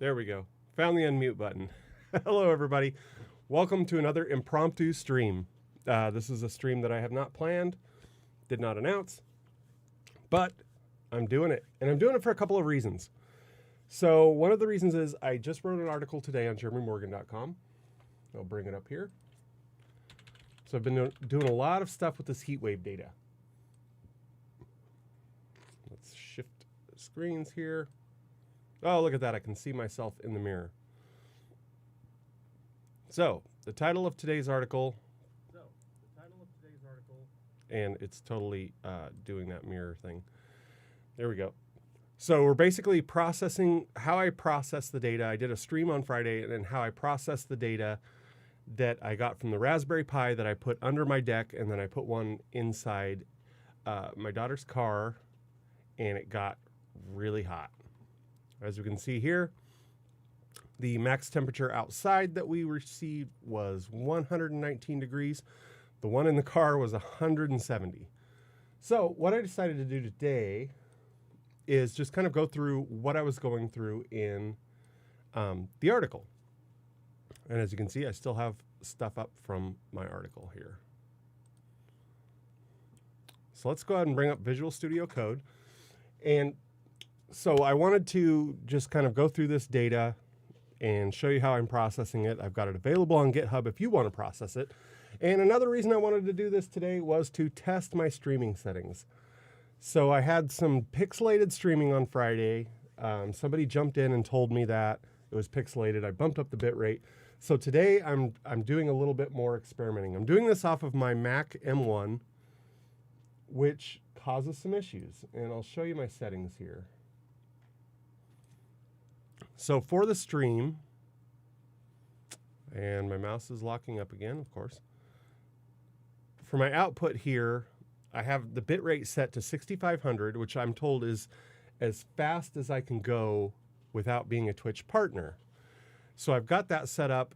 There we go. Found the unmute button. Hello, everybody. Welcome to another impromptu stream. This is a stream that I have not planned, did not announce, but I'm doing it. And I'm doing it for a couple of reasons. So one of the reasons is I just wrote an article today on jeremymorgan.com. I'll bring it up here. So I've been doing a lot of stuff with this heat wave data. Let's shift screens here. Oh, look at that. I can see myself in the mirror. So the title of today's article, and it's totally doing that mirror thing. There we go. So we're basically processing how I process the data. I did a stream on Friday, and then how I process the data that I got from the Raspberry Pi that I put under my deck, and then I put one inside my daughter's car, and it got really hot. As you can see here, the max temperature outside that we received was 119 degrees. The one in the car was 170. So what I decided to do today is just kind of go through what I was going through in the article. And as you can see, I still have stuff up from my article here. So let's go ahead and bring up Visual Studio Code. And so I wanted to just kind of go through this data and show you how I'm processing it. I've got it available on GitHub if you want to process it. And another reason I wanted to do this today was to test my streaming settings. So I had some pixelated streaming on Friday. Somebody jumped in and told me that it was pixelated. I bumped up the bit rate. So today I'm doing a little bit more experimenting. I'm doing this off of my Mac M1, which causes some issues. And I'll show you my settings here. So for the stream, and my mouse is locking up again, of course. For my output here, I have the bitrate set to 6500, which I'm told is as fast as I can go without being a Twitch partner. So I've got that set up.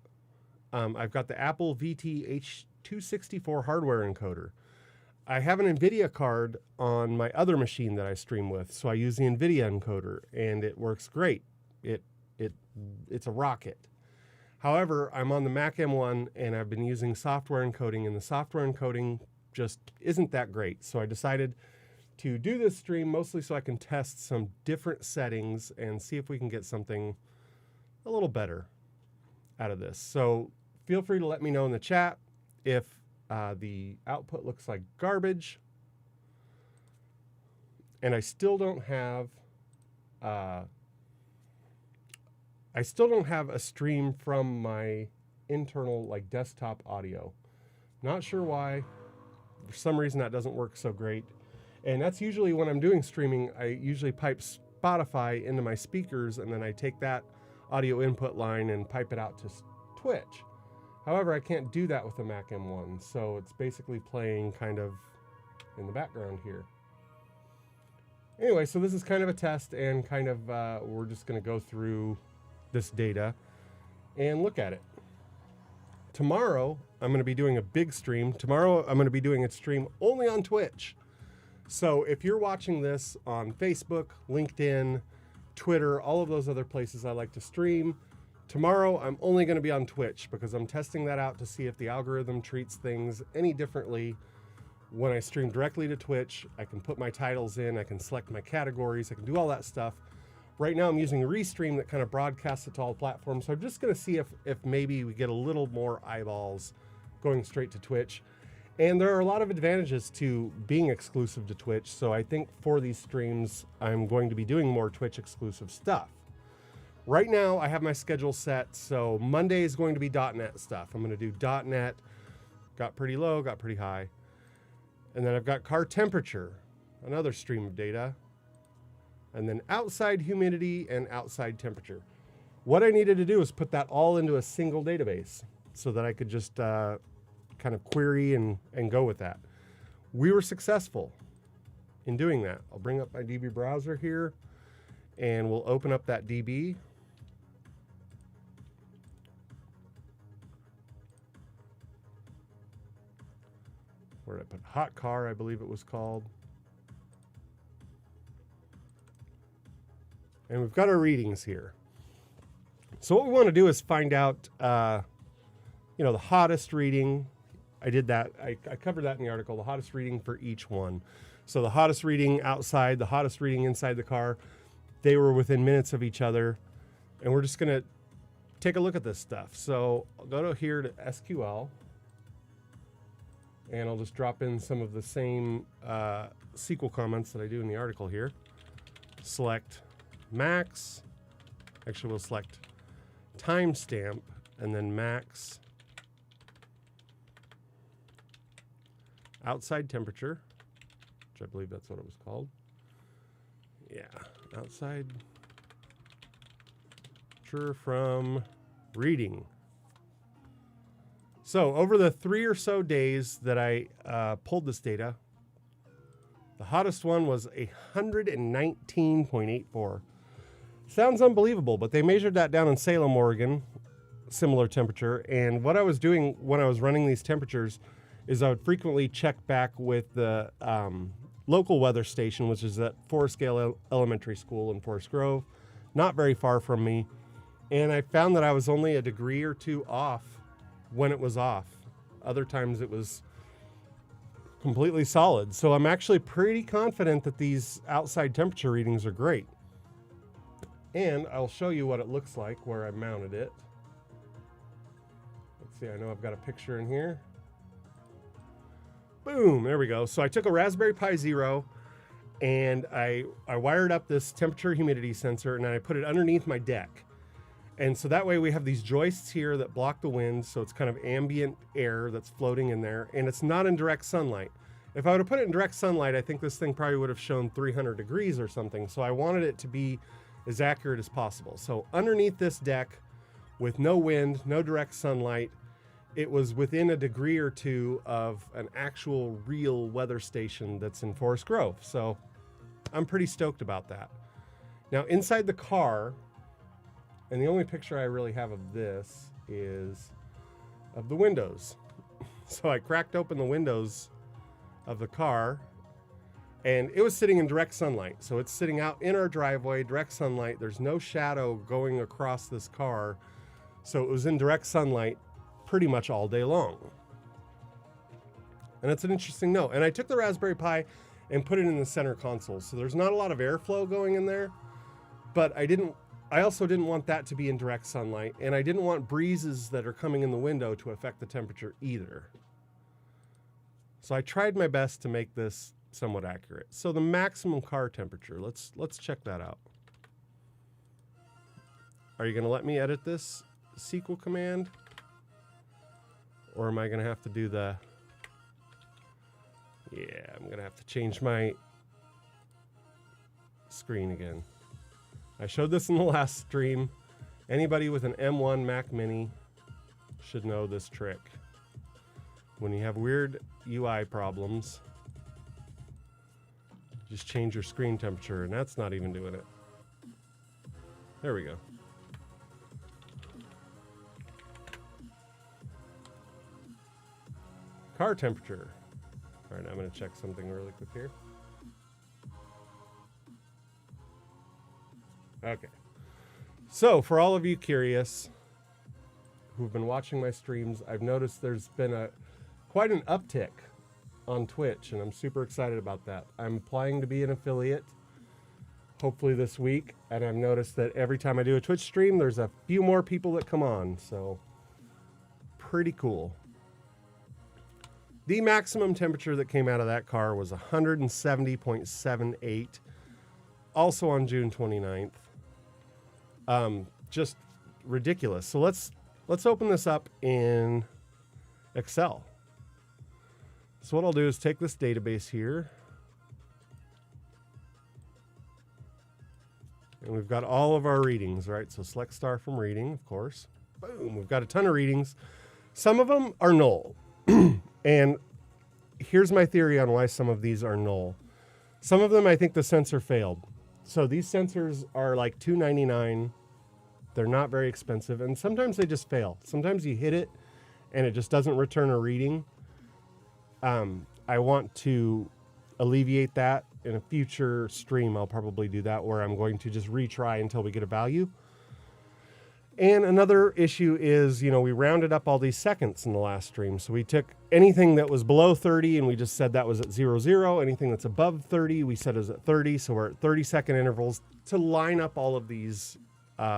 I've got the Apple VT-H264 hardware encoder. I have an NVIDIA card on my other machine that I stream with, so I use the NVIDIA encoder, and it works great. It's a rocket. However, I'm on the Mac M1, and I've been using software encoding, and the software encoding just isn't that great. So I decided to do this stream mostly so I can test some different settings and see if we can get something a little better out of this. So feel free to let me know in the chat if the output looks like garbage. And I still don't have a stream from my internal desktop audio. Not sure why. For some reason that doesn't work so great. And that's usually when I'm doing streaming, I usually pipe Spotify into my speakers, and then I take that audio input line and pipe it out to Twitch. However, I can't do that with the Mac M1, so it's basically playing kind of in the background here. Anyway, so this is kind of a test, and kind of we're just going to go through this data and look at it. Tomorrow, I'm going to be doing a big stream. Tomorrow, I'm going to be doing a stream only on Twitch. So if you're watching this on Facebook, LinkedIn, Twitter, all of those other places I like to stream, tomorrow I'm only going to be on Twitch because I'm testing that out to see if the algorithm treats things any differently. When I stream directly to Twitch, I can put my titles in, I can select my categories, I can do all that stuff. Right now I'm using Restream that kind of broadcasts it to all platforms. So I'm just going to see if maybe we get a little more eyeballs going straight to Twitch. And there are a lot of advantages to being exclusive to Twitch. So I think for these streams, I'm going to be doing more Twitch exclusive stuff. Right now I have my schedule set. So Monday is going to be .NET stuff. I'm going to do .NET, got pretty low, got pretty high. And then I've got car temperature, another stream of data. And then outside humidity and outside temperature. What I needed to do is put that all into a single database so that I could just kind of query and go with that. We were successful in doing that. I'll bring up my DB browser here, and we'll open up that DB. Where did I put hot car, I believe it was called. And we've got our readings here. So what we want to do is find out, the hottest reading. I did that. I covered that in the article, the hottest reading for each one. So the hottest reading outside, the hottest reading inside the car, they were within minutes of each other. And we're just going to take a look at this stuff. So I'll go to here to SQL, and I'll just drop in some of the same SQL comments that I do in the article here. Select max. Actually, we'll select timestamp and then max outside temperature, which I believe that's what it was called. Yeah, outside temperature from reading. So over the 3 or so days that I pulled this data, the hottest one was 119.84. Sounds unbelievable, but they measured that down in Salem, Oregon, similar temperature. And what I was doing when I was running these temperatures is I would frequently check back with the local weather station, which is at Forest Gale Elementary School in Forest Grove, not very far from me. And I found that I was only a degree or two off when it was off. Other times it was completely solid. So I'm actually pretty confident that these outside temperature readings are great. And I'll show you what it looks like where I mounted it. Let's see, I know I've got a picture in here. Boom, there we go. So I took a Raspberry Pi Zero and I wired up this temperature humidity sensor and I put it underneath my deck. And so that way we have these joists here that block the wind, so it's kind of ambient air that's floating in there, and it's not in direct sunlight. If I would have put it in direct sunlight, I think this thing probably would have shown 300 degrees or something, so I wanted it to be as accurate as possible. So underneath this deck, with no wind, no direct sunlight, it was within a degree or two of an actual real weather station that's in Forest Grove. So I'm pretty stoked about that. Now inside the car, and the only picture I really have of this is of the windows. So I cracked open the windows of the car and it was sitting in direct sunlight. So it's sitting out in our driveway, direct sunlight. There's no shadow going across this car. So it was in direct sunlight pretty much all day long. And it's an interesting note. And I took the Raspberry Pi and put it in the center console. So there's not a lot of airflow going in there, but I also didn't want that to be in direct sunlight, and I didn't want breezes that are coming in the window to affect the temperature either. So I tried my best to make this somewhat accurate. So the maximum car temperature, let's check that out. Are you going to let me edit this SQL command? Or am I going to have to do the... Yeah, I'm going to have to change my screen again. I showed this in the last stream. Anybody with an M1 Mac Mini should know this trick. When you have weird UI problems, just change your screen temperature, and that's not even doing it. There we go. Car temperature. All right, I'm going to check something really quick here. Okay, so for all of you curious who've been watching my streams, I've noticed there's been quite an uptick on Twitch, and I'm super excited about that. I'm applying to be an affiliate, hopefully this week, and I've noticed that every time I do a Twitch stream, there's a few more people that come on, so pretty cool. The maximum temperature that came out of that car was 170.78, also on June 29th. Just ridiculous. So let's open this up in Excel. So what I'll do is take this database here, and we've got all of our readings, right? So select star from reading, of course. Boom, we've got a ton of readings. Some of them are null. And here's my theory on why some of these are null. Some of them, I think the sensor failed. So these sensors are like $2.99. They're not very expensive, and sometimes they just fail. Sometimes you hit it and it just doesn't return a reading. I want to alleviate that in a future stream. I'll probably do that where I'm going to just retry until we get a value. And another issue is, you know, we rounded up all these seconds in the last stream. So we took anything that was below 30 and we just said that was at 00. Anything that's above 30, we said is at 30. So we're at 30-second intervals to line up all of these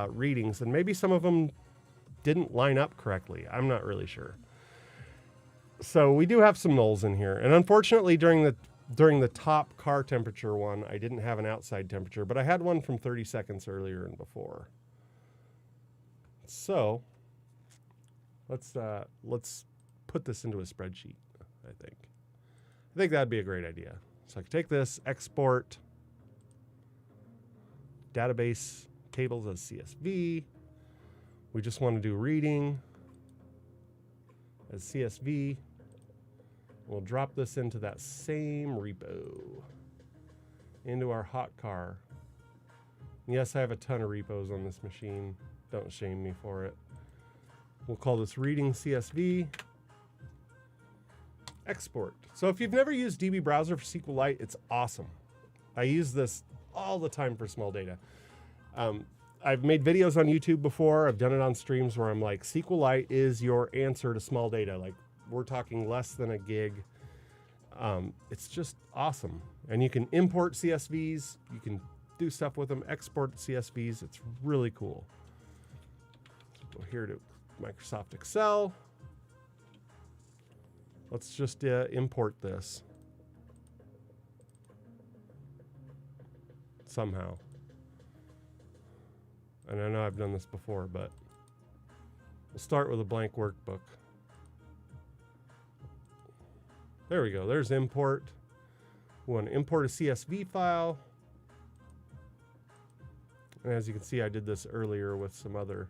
readings. And maybe some of them didn't line up correctly. I'm not really sure. So we do have some nulls in here. And unfortunately, during the top car temperature one, I didn't have an outside temperature, but I had one from 30 seconds earlier and before. So let's put this into a spreadsheet, I think that'd be a great idea. So I can take this, export database tables as CSV. We just want to do reading as CSV. We'll drop this into that same repo, into our hot car. Yes, I have a ton of repos on this machine. Don't shame me for it. We'll call this reading CSV. Export. So if you've never used DB Browser for SQLite, it's awesome. I use this all the time for small data. I've made videos on YouTube before. I've done it on streams where I'm like, SQLite is your answer to small data. Like, we're talking less than a gig. It's just awesome. And you can import CSVs. You can do stuff with them, export CSVs. It's really cool. Go here to Microsoft Excel. Let's just import this somehow. And I know I've done this before, but we'll start with a blank workbook. There we go. There's import. We want to import a CSV file. And as you can see, I did this earlier with some other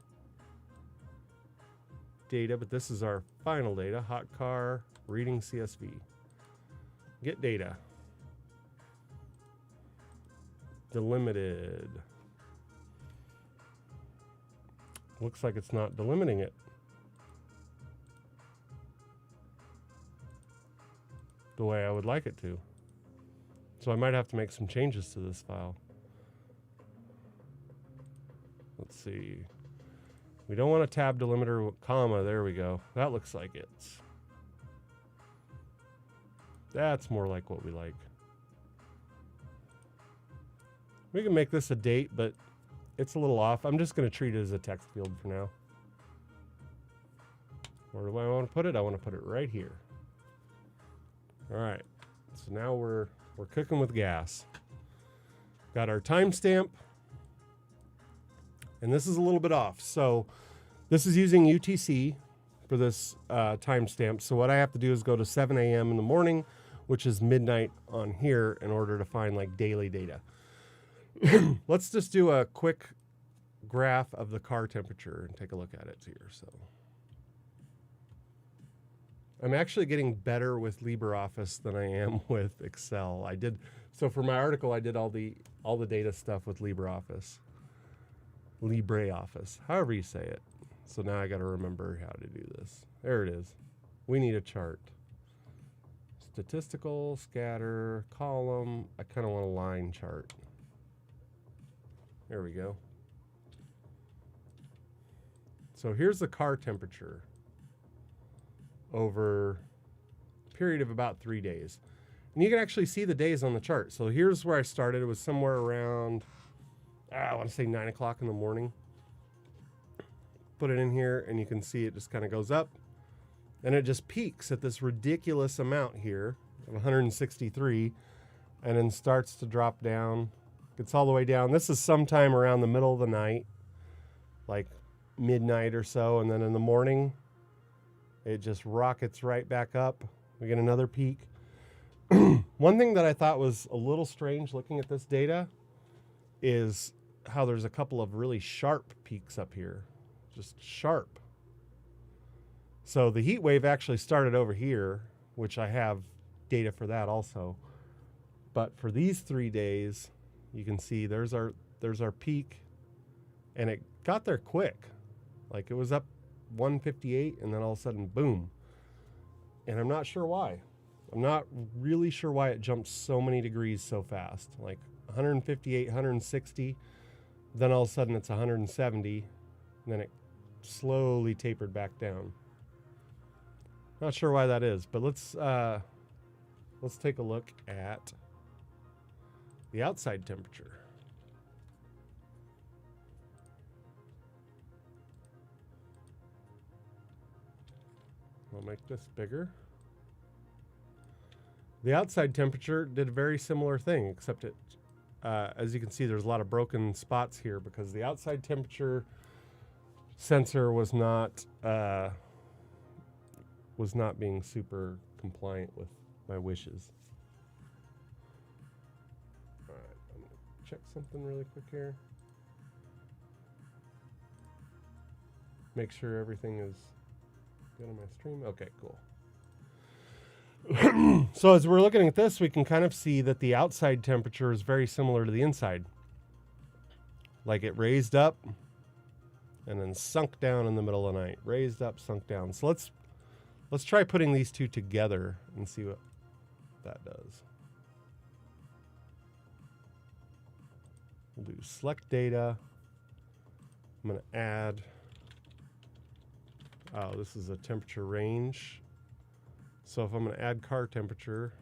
data, but this is our final data. Hot car, reading CSV. Get data. Delimited. Looks like it's not delimiting it the way I would like it to. So I might have to make some changes to this file. Let's see. We don't want a tab delimiter with comma. There we go. That looks like it. That's more like what we like. We can make this a date, but it's a little off. I'm just going to treat it as a text field for now. Where do I want to put it? I want to put it right here. All right. So now we're cooking with gas. Got our timestamp. And this is a little bit off. So this is using UTC for this timestamp. So what I have to do is go to 7 a.m. in the morning, which is midnight on here, in order to find like daily data. Let's just do a quick graph of the car temperature and take a look at it here. So I'm actually getting better with LibreOffice than I am with Excel. So for my article, I did all the data stuff with LibreOffice. LibreOffice, however you say it. So now I got to remember how to do this. There it is. We need a chart. Statistical, scatter, column. I kind of want a line chart. There we go. So here's the car temperature over a period of about 3 days. And you can actually see the days on the chart. So here's where I started. It was somewhere around, I want to say 9 o'clock in the morning. Put it in here and you can see it just kind of goes up. And it just peaks at this ridiculous amount here of 163 and then starts to drop down. Gets all the way down. This is sometime around the middle of the night, like midnight or so. And then in the morning, it just rockets right back up. We get another peak. One thing that I thought was a little strange looking at this data is how there's a couple of really sharp peaks up here. Just sharp. So the heat wave actually started over here, which I have data for that also. But for these 3 days, you can see there's our peak, and it got there quick. Like it was up 158 and then all of a sudden, boom. And I'm not sure why. I'm not really sure why it jumped so many degrees so fast. Like 158, 160, then all of a sudden it's 170, and then it slowly tapered back down. Not sure why that is, but let's take a look at the outside temperature. I'll make this bigger. The outside temperature did a very similar thing, except it, as you can see, there's a lot of broken spots here because the outside temperature sensor was not being super compliant with my wishes. All right, I'm gonna check something really quick here. Make sure everything is good on my stream. Okay, cool. So as we're looking at this, we can kind of see that the outside temperature is very similar to the inside. Like it raised up and then sunk down in the middle of the night. Raised up, sunk down. So let's try putting these two together and see what that does. We'll do select data. I'm going to add, oh, this is a temperature range. So if I'm going to add car temperature,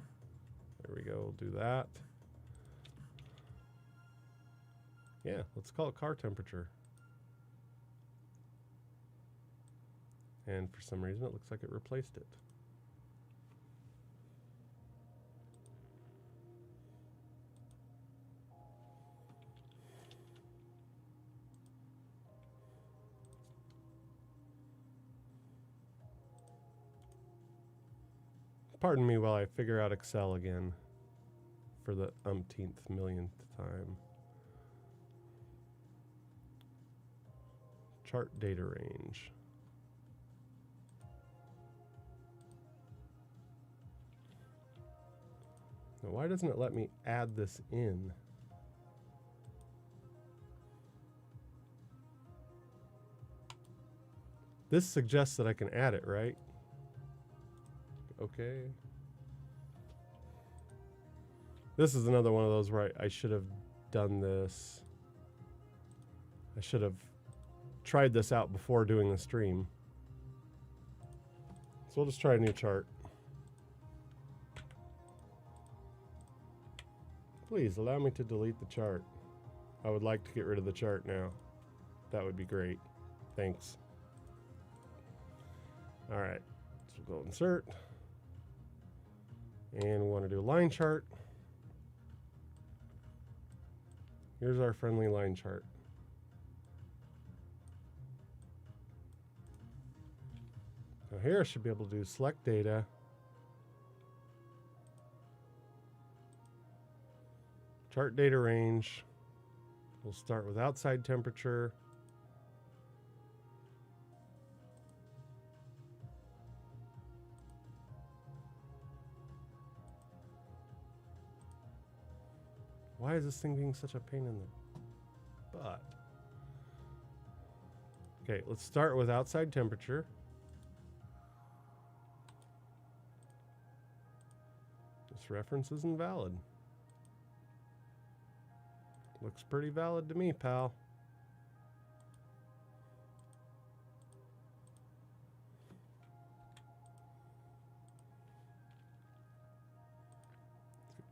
there we go, we'll do that. Yeah, let's call it car temperature. And for some reason, it looks like it replaced it. Pardon me while I figure out Excel again for the umpteenth millionth time. Chart data range. Now, why doesn't it let me add this in? This suggests that I can add it, right? Okay. This is another one of those where I should have done this. I should have tried this out before doing the stream. So we'll just try a new chart. Please allow me to delete the chart. I would like to get rid of the chart now. That would be great. Thanks. All right, so we'll go insert. And we want to do a line chart. Here's our friendly line chart. Now here I should be able to do select data. Chart data range. We'll start with outside temperature. Why is this thing being such a pain in the butt? Okay, let's start with outside temperature. This reference is invalid. Looks pretty valid to me, pal.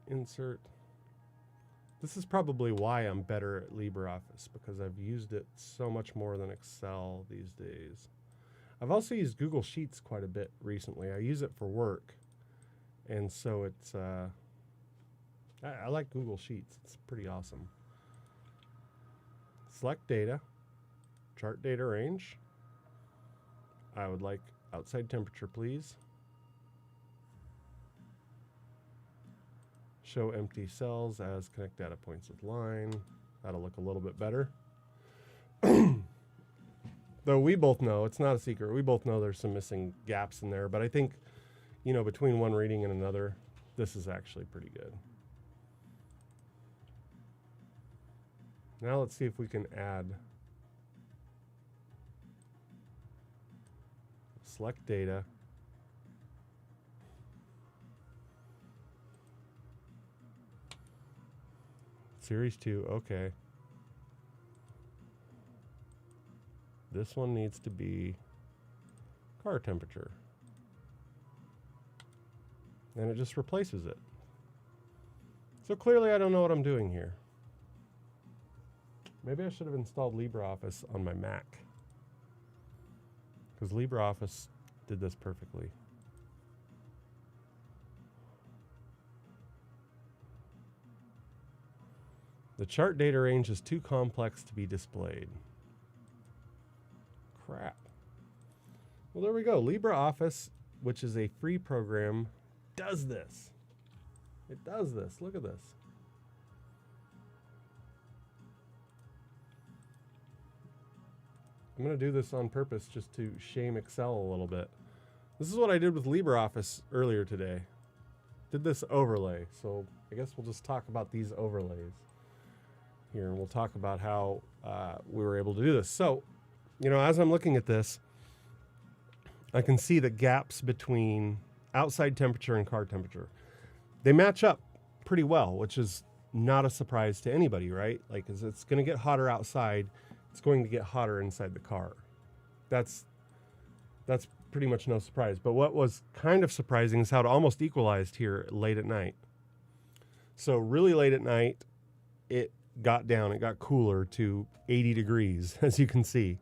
Insert. This is probably why I'm better at LibreOffice, because I've used it so much more than Excel these days. I've also used Google Sheets quite a bit recently. I use it for work, and so it's I like Google Sheets. It's pretty awesome. Select data, chart data range. I would like outside temperature, please. Show empty cells as connect data points with line. That'll look a little bit better. Though we both know, it's not a secret, we both know there's some missing gaps in there, but I think, you know, between one reading and another, this is actually pretty good. Now let's see if we can add select data. Series 2, okay. This one needs to be car temperature. And it just replaces it. So clearly I don't know what I'm doing here. Maybe I should have installed LibreOffice on my Mac, because LibreOffice did this perfectly. The chart data range is too complex to be displayed. Crap. Well, there we go. LibreOffice, which is a free program, does this. It does this. Look at this. I'm going to do this on purpose just to shame Excel a little bit. This is what I did with LibreOffice earlier today. Did this overlay. So I guess we'll just talk about these overlays here, and we'll talk about how we were able to do this. So, you know, as I'm looking at this, I can see the gaps between outside temperature and car temperature. They match up pretty well, which is not a surprise to anybody, right? Like, as it's going to get hotter outside, it's going to get hotter inside the car. That's pretty much no surprise. But what was kind of surprising is how it almost equalized here late at night. So really late at night, it got cooler to 80 degrees, as you can see.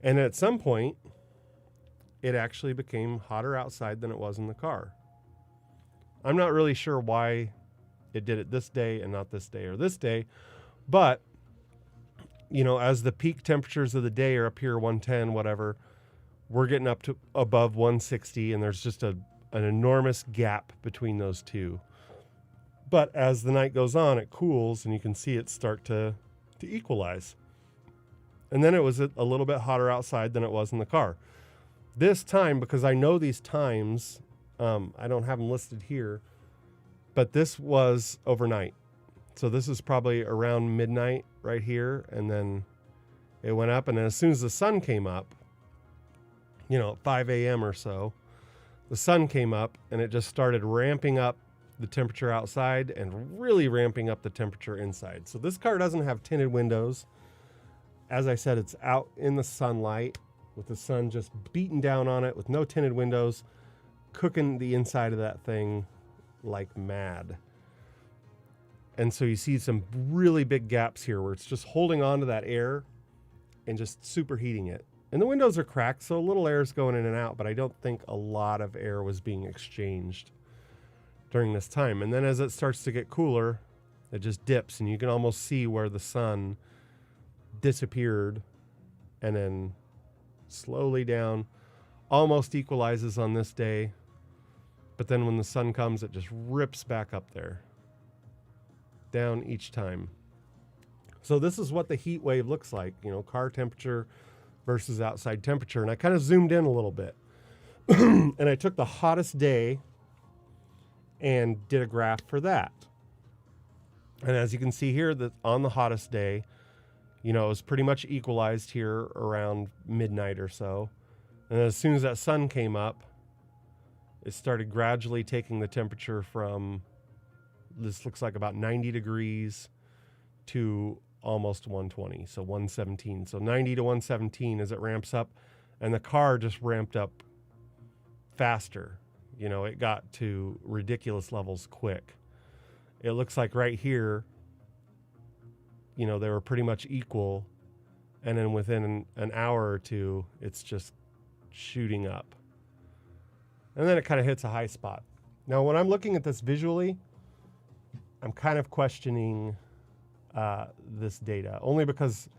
And at some point, it actually became hotter outside than it was in the car. I'm not really sure why it did it this day and not this day or this day, but you know, as the peak temperatures of the day are up here 110, whatever, we're getting up to above 160, and there's just an enormous gap between those two. But as the night goes on, it cools, and you can see it start to equalize. And then it was a little bit hotter outside than it was in the car. This time, because I know these times, I don't have them listed here, but this was overnight. So this is probably around midnight right here, and then it went up, and then as soon as the sun came up, you know, at 5 a.m. or so, the sun came up, and it just started ramping up the temperature outside and really ramping up the temperature inside. So this car doesn't have tinted windows. As I said, it's out in the sunlight with the sun just beating down on it with no tinted windows, cooking the inside of that thing like mad. And so you see some really big gaps here where it's just holding on to that air and just superheating it. And the windows are cracked, so a little air is going in and out, but I don't think a lot of air was being exchanged during this time. And then as it starts to get cooler, it just dips, and you can almost see where the sun disappeared and then slowly down, almost equalizes on this day. But then when the sun comes, it just rips back up there, down each time. So this is what the heat wave looks like, you know, car temperature versus outside temperature. And I kind of zoomed in a little bit and I took the hottest day and did a graph for that. And as you can see here, that on the hottest day, you know, it was pretty much equalized here around midnight or so. And as soon as that sun came up, it started gradually taking the temperature from, this looks like about 90 degrees to almost 120, so 117. So 90 to 117 as it ramps up, and the car just ramped up faster. You know, it got to ridiculous levels quick. It looks like right here, you know, they were pretty much equal, and then within an hour or two, it's just shooting up. And then it kind of hits a high spot. Now, when I'm looking at this visually, I'm kind of questioning this data, only because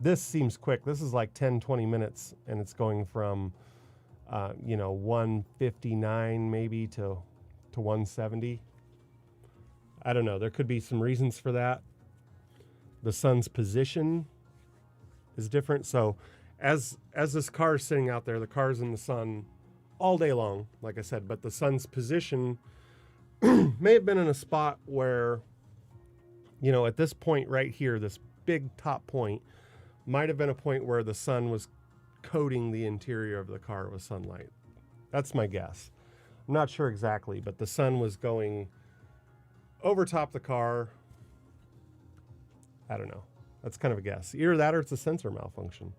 this seems quick. This is like 10, 20 minutes, and it's going from, you know, 159 maybe to 170. I don't know. There could be some reasons for that. The sun's position is different. So as this car is sitting out there, the car's in the sun all day long, like I said, but the sun's position may have been in a spot where, you know, at this point right here, this big top point might have been a point where the sun was coating the interior of the car with sunlight. That's my guess. I'm not sure exactly, but the sun was going over top the car. I don't know. That's kind of a guess. Either that or it's a sensor malfunction.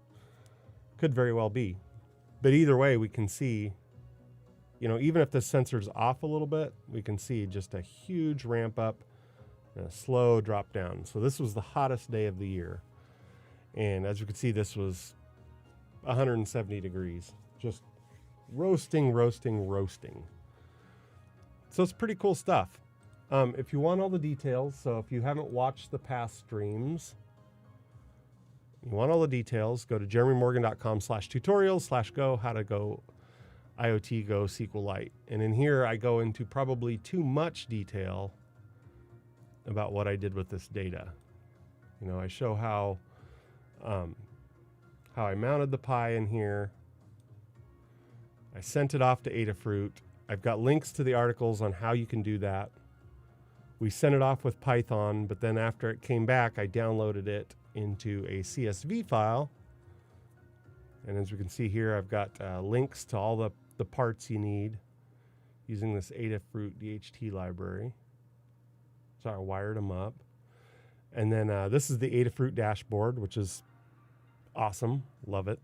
Could very well be. But either way, we can see, you know, even if the sensor's off a little bit, we can see just a huge ramp up and a slow drop down. So this was the hottest day of the year. And as you can see, this was 170 degrees. Just roasting, roasting, roasting. So it's pretty cool stuff. If you want all the details, so if you haven't watched the past streams, you want all the details, go to jeremymorgan.com/tutorials/go how to go IoT Go SQLite. And in here, I go into probably too much detail about what I did with this data. You know, I show how I mounted the Pi in here. I sent it off to Adafruit. I've got links to the articles on how you can do that. We sent it off with Python, but then after it came back, I downloaded it into a CSV file. And as we can see here, I've got links to all the parts you need using this Adafruit DHT library. So I wired them up. And then this is the Adafruit dashboard, which is awesome. Love it.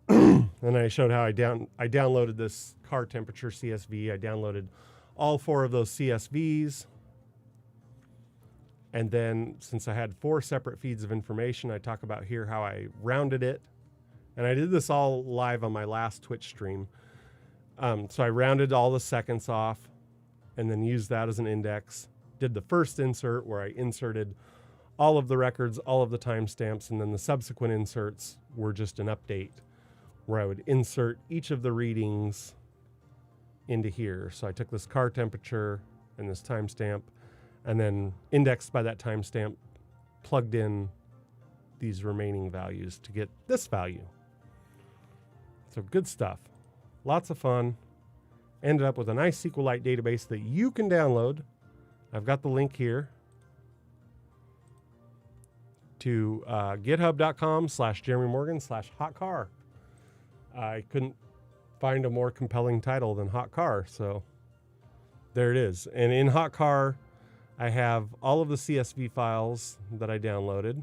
And I showed how I downloaded this car temperature CSV. I downloaded all 4 of those CSVs. And then since I had 4 separate feeds of information, I talk about here how I rounded it. And I did this all live on my last Twitch stream. So I rounded all the seconds off and then used that as an index. Did the first insert where I inserted all of the records, all of the timestamps, and then the subsequent inserts were just an update where I would insert each of the readings into here. So I took this car temperature and this timestamp and then indexed by that timestamp, plugged in these remaining values to get this value. So good stuff. Lots of fun. Ended up with a nice SQLite database that you can download. I've got the link here to github.com/jeremymorgan/hotcar. I couldn't find a more compelling title than Hot Car, so there it is. And in Hot Car, I have all of the CSV files that I downloaded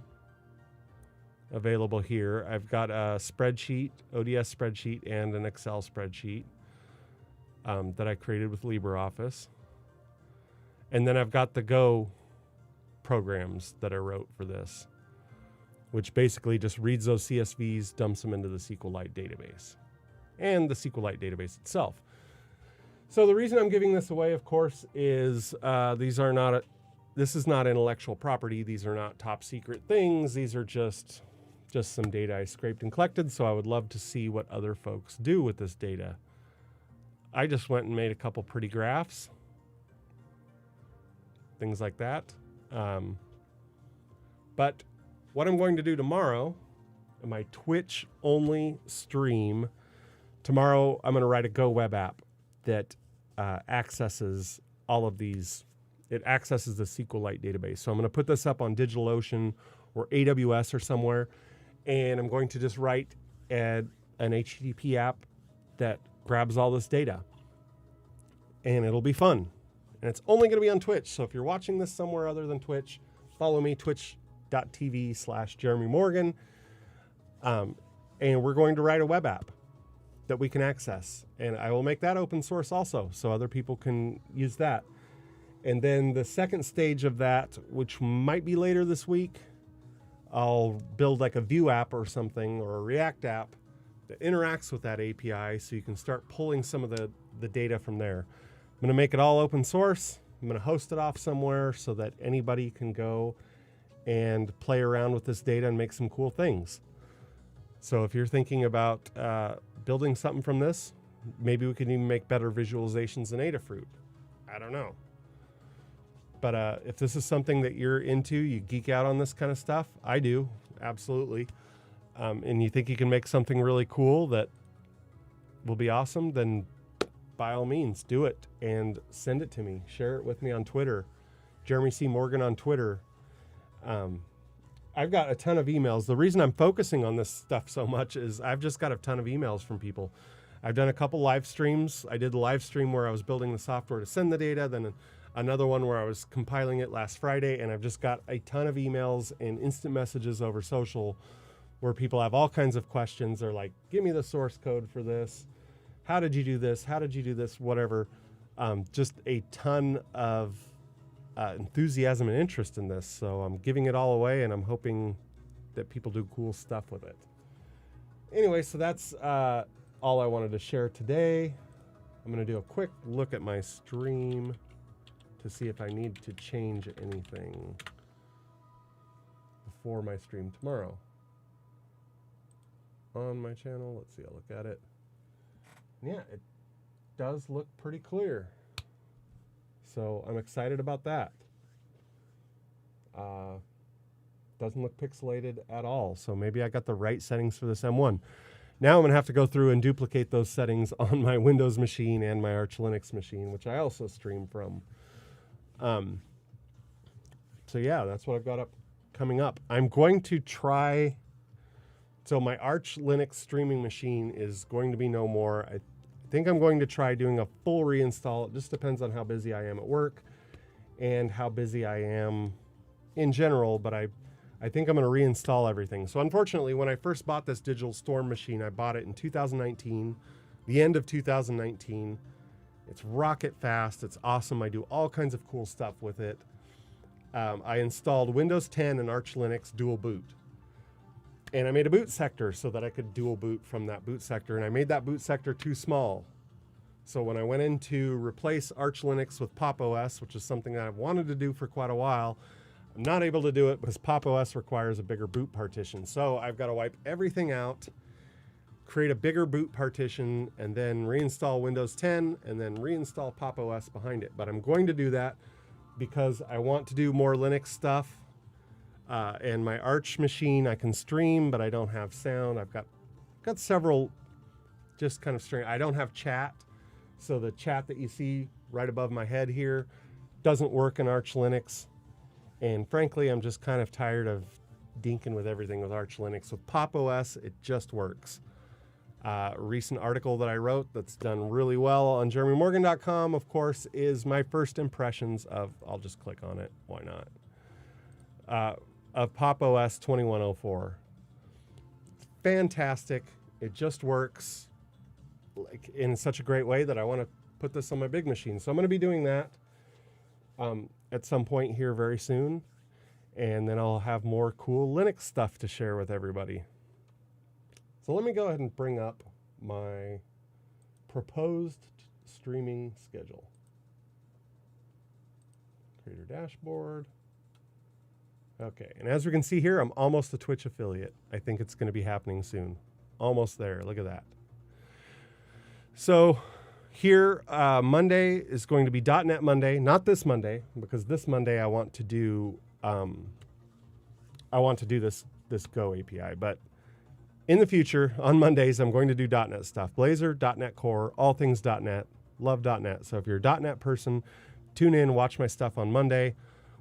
available here. I've got a spreadsheet, ODS spreadsheet, and an Excel spreadsheet that I created with LibreOffice. And then I've got the Go programs that I wrote for this, which basically just reads those CSVs, dumps them into the SQLite database and the SQLite database itself. So the reason I'm giving this away, of course, is this is not intellectual property. These are not top secret things. These are just some data I scraped and collected. So I would love to see what other folks do with this data. I just went and made a couple pretty graphs, things like that. But what I'm going to do tomorrow, in my Twitch only stream, tomorrow I'm going to write a Go web app that accesses all of these. It accesses the SQLite database. So I'm going to put this up on DigitalOcean or AWS or somewhere, and I'm going to just write an HTTP app that grabs all this data. And it'll be fun. And it's only going to be on Twitch. So if you're watching this somewhere other than Twitch, follow me, twitch.tv/jeremymorgan. And we're going to write a web app that we can access. And I will make that open source also, so other people can use that. And then the second stage of that, which might be later this week, I'll build like a Vue app or something, or a React app that interacts with that API so you can start pulling some of the data from there. I'm going to make it all open source. I'm going to host it off somewhere so that anybody can go and play around with this data and make some cool things. So if you're thinking about building something from this, maybe we can even make better visualizations in Adafruit. I don't know. But if this is something that you're into, you geek out on this kind of stuff, I do, absolutely. And you think you can make something really cool that will be awesome, then by all means, do it and send it to me. Share it with me on Twitter, Jeremy C. Morgan on Twitter. I've got a ton of emails. The reason I'm focusing on this stuff so much is I've just got a ton of emails from people. I've done a couple live streams. I did the live stream where I was building the software to send the data, then another one where I was compiling it last Friday, and I've just got a ton of emails and instant messages over social where people have all kinds of questions. They're like, give me the source code for this. How did you do this? How did you do this? Whatever. Just a ton of enthusiasm and interest in this. So I'm giving it all away, and I'm hoping that people do cool stuff with it. Anyway, so that's all I wanted to share today. I'm going to do a quick look at my stream to see if I need to change anything before my stream tomorrow. On my channel, let's see, I'll look at it. Yeah, it does look pretty clear. So I'm excited about that. Doesn't look pixelated at all. So maybe I got the right settings for this M1. Now I'm going to have to go through and duplicate those settings on my Windows machine and my Arch Linux machine, which I also stream from. So yeah, that's what I've got coming up. I'm going to try. So my Arch Linux streaming machine is going to be no more. I think I'm going to try doing a full reinstall. It just depends on how busy I am at work and how busy I am in general, but I think I'm going to reinstall everything. So unfortunately, when I first bought this Digital Storm machine, I bought it in 2019, the end of 2019. It's rocket fast. It's awesome. I do all kinds of cool stuff with it. I installed Windows 10 and Arch Linux dual boot. And I made a boot sector so that I could dual boot from that boot sector. And I made that boot sector too small. So when I went in to replace Arch Linux with Pop! OS, which is something that I've wanted to do for quite a while, I'm not able to do it because Pop! OS requires a bigger boot partition. So I've got to wipe everything out, create a bigger boot partition, and then reinstall Windows 10 and then reinstall Pop! OS behind it. But I'm going to do that because I want to do more Linux stuff. And my Arch machine, I can stream, but I don't have sound. I've got several just kind of stream. I don't have chat. So the chat that you see right above my head here doesn't work in Arch Linux. And frankly, I'm just kind of tired of dinking with everything with Arch Linux. With Pop! OS, it just works. A recent article that I wrote that's done really well on jeremymorgan.com, of course, is my first impressions of, I'll just click on it, why not, of Pop! OS 2104. It's fantastic. It just works like in such a great way that I want to put this on my big machine. So I'm going to be doing that at some point here very soon. And then I'll have more cool Linux stuff to share with everybody. So let me go ahead and bring up my proposed streaming schedule. Creator dashboard. Okay, and as we can see here, I'm almost a Twitch affiliate. I think it's going to be happening soon. Almost there. Look at that. So here, Monday is going to be .NET Monday. Not this Monday, because this Monday I want to do this Go API. But in the future, on Mondays, I'm going to do .NET stuff. Blazor, .NET Core, all things .NET. Love .NET. So if you're a .NET person, tune in, watch my stuff on Monday.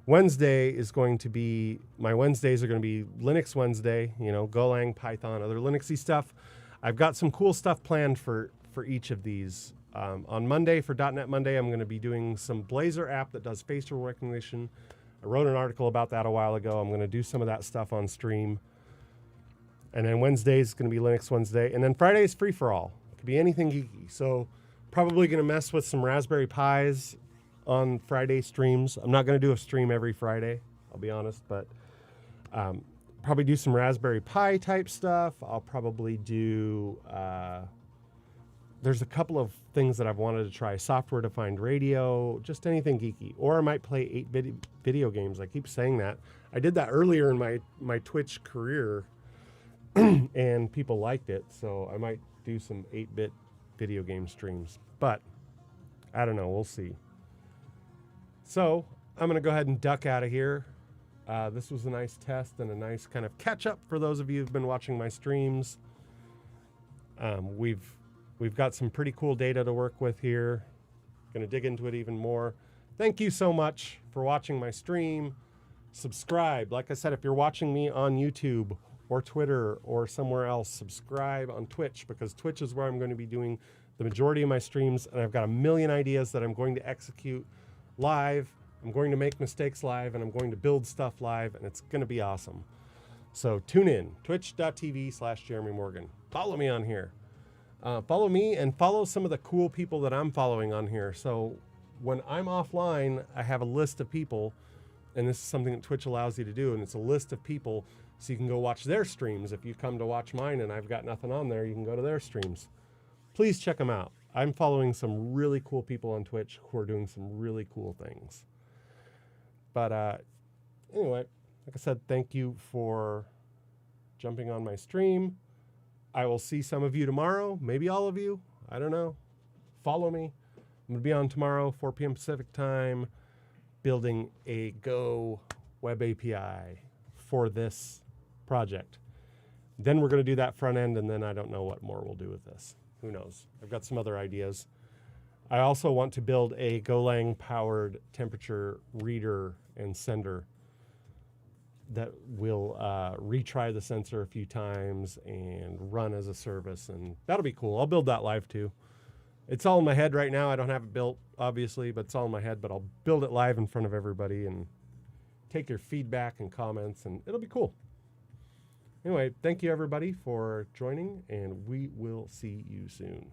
Wednesday is going to be, my Wednesdays are going to be Linux Wednesday, you know, Golang, Python, other Linuxy stuff. I've got some cool stuff planned for each of these. On Monday, for .NET Monday, I'm going to be doing some Blazor app that does facial recognition. I wrote an article about that a while ago. I'm going to do some of that stuff on stream. And then Wednesday is going to be Linux Wednesday. And then Friday is free for all. It could be anything geeky. So probably going to mess with some Raspberry Pis on Friday streams. I'm not going to do a stream every Friday, I'll be honest, but probably do some Raspberry Pi type stuff. I'll probably do, there's a couple of things that I've wanted to try. Software-defined radio, just anything geeky. Or I might play 8-bit video games. I keep saying that. I did that earlier in my Twitch career, and people liked it, so I might do some 8-bit video game streams. But I don't know, we'll see. So I'm going to go ahead and duck out of here. This was a nice test and a nice kind of catch up for those of you who've been watching my streams. We've got some pretty cool data to work with here. Going to dig into it even more. Thank you so much for watching my stream. Subscribe. Like I said, if you're watching me on YouTube or Twitter or somewhere else, subscribe on Twitch, because Twitch is where I'm going to be doing the majority of my streams, and I've got a million ideas that I'm going to execute live. I'm going to make mistakes live, and I'm going to build stuff live, and it's going to be awesome. So tune in, twitch.tv/Jeremy Morgan. Follow me on here. Follow me and follow some of the cool people that I'm following on here. So when I'm offline, I have a list of people, and this is something that Twitch allows you to do, and it's a list of people so you can go watch their streams. If you come to watch mine and I've got nothing on there, you can go to their streams. Please check them out. I'm following some really cool people on Twitch who are doing some really cool things. But anyway, like I said, thank you for jumping on my stream. I will see some of you tomorrow, maybe all of you. I don't know. Follow me. I'm going to be on tomorrow, 4 p.m. Pacific time, building a Go web API for this project. Then we're going to do that front end, and then I don't know what more we'll do with this. Who knows? I've got some other ideas. I also want to build a Golang-powered temperature reader and sender that will retry the sensor a few times and run as a service, and that'll be cool. I'll build that live too. It's all in my head right now. I don't have it built, obviously, but it's all in my head, but I'll build it live in front of everybody and take your feedback and comments, and it'll be cool. Anyway, thank you everybody for joining, and we will see you soon.